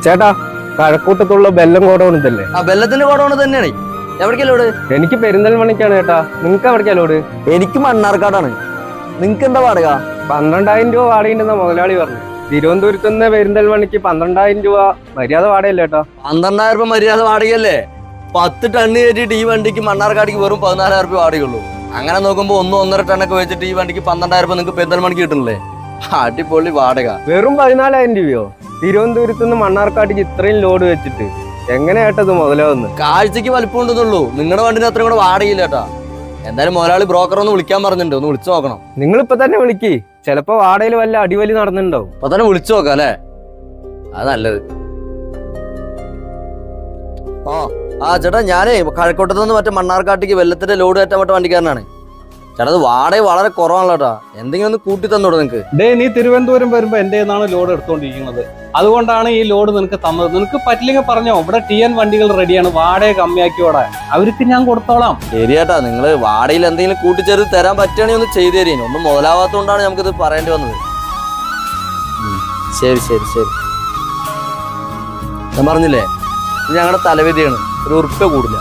ചേട്ടാ, കഴക്കൂട്ടത്തുള്ള ബെല്ലം ഗോഡൗൺ ഇതല്ലേ? ആ ബെല്ലത്തിന്റെ ഗോഡൗൺ തന്നെയാണ്. എവിടേക്കാ ലോഡ്? എനിക്ക് പെരിന്തൽമണ്ണയ്ക്കാണ് ചേട്ടാ. നിങ്ങക്ക് എവിടേക്കാ ലോഡ്? എനിക്ക് മണ്ണാർക്കാടാണ്. നിങ്ങക്ക് എന്താ വാടക? 12,000 രൂപ വാടകയുണ്ടെന്ന മുതലാളി പറഞ്ഞു. തിരുവനന്തപുരത്ത് നിന്ന് പെരിന്തൽമണ്ണയ്ക്ക് 12,000 രൂപ മര്യാദ വാടകയല്ലേ ചേട്ടാ? 12,000 രൂപ മര്യാദ വാടകയല്ലേ? 10 ടണ്ണ് കയറ്റിട്ട് ഈ വണ്ടിക്ക് മണ്ണാർക്കാടിക്ക് വെറും 14,000 രൂപ വാടകയുള്ളൂ. അങ്ങനെ നോക്കുമ്പോ 1-1.5 ടണ്ണൊക്കെ വെച്ചിട്ട് ഈ വണ്ടിക്ക് 12,000 രൂപ നിങ്ങൾക്ക് പെരിന്തൽമണ്ണയ്ക്ക് കിട്ടുന്നില്ലേ? അടിപൊളി വാടക. വെറും 14,000 രൂപയോ? തിരുവനന്തപുരത്ത് നിന്ന് മണ്ണാർക്കാടിക്ക് ഇത്രയും ലോഡ് വെച്ചിട്ട് എങ്ങനെ ഏട്ടത് മുതലാവുന്നു? കാഴ്ചക്ക് വലിപ്പം ഉണ്ടെന്നുള്ളൂ. നിങ്ങളുടെ വണ്ടിന് അത്രയും കൂടെ വാടകയില്ല ചേട്ടാ. എന്തായാലും മുതലാളി ബ്രോക്കർ ഒന്ന് വിളിക്കാൻ പറഞ്ഞിട്ടുണ്ട്. ഒന്ന് വിളിച്ചു നോക്കണം. നിങ്ങൾ ഇപ്പൊ തന്നെ വിളിക്ക്. ചിലപ്പോ വാടകയിൽ വല്ല അടിവലി നടന്നിട്ടുണ്ടാവും. ഇപ്പൊ തന്നെ വിളിച്ചു നോക്കാം അല്ലേ? അത് നല്ലത്. ആ ചേട്ടാ, ഞാനേ കഴക്കൂട്ടത്ത് നിന്ന് മറ്റേ മണ്ണാർക്കാട്ടിക്ക് വെള്ളത്തിന്റെ ലോഡ് കയറ്റാൻ പറ്റ വണ്ടിക്കാരനാണ് ചേട്ടാ. അത് വാടക വളരെ കുറവാണല്ലോ ചേട്ടാ. എന്തെങ്കിലും ഒന്ന് കൂട്ടി തന്നോടോ നിനക്ക്? നീ തിരുവനന്തപുരം വരുമ്പോ എന്റെ നിന്നാണ് ലോഡ് എടുത്തോണ്ടിരിക്കുന്നത്. അതുകൊണ്ടാണ് ഈ ലോഡ് നിനക്ക് തന്നത്. നിനക്ക് പറ്റില്ലെങ്കിൽ പറഞ്ഞോ, ഇവിടെ TN വണ്ടികൾ റെഡിയാണ്. വാടക കമ്മിയാക്കിയോടെ അവർക്ക് ഞാൻ കൊടുത്തോളാം. ശരി ചേട്ടാ, നിങ്ങള് വാടകയിൽ എന്തെങ്കിലും കൂട്ടിച്ചേർത്ത് തരാൻ പറ്റുകയാണെങ്കിൽ ഒന്ന് ചെയ്തു തരീ. ഒന്നും മുതലാവാത്തതുകൊണ്ടാണ് നമുക്കിത് പറയേണ്ടി വന്നത്. ശരി ശരി ശരി. ഞാൻ പറഞ്ഞില്ലേ, ഇത് ഞങ്ങളുടെ തലവിധിയാണ്. 1 ഉറുപ്പിക കൂടില്ല.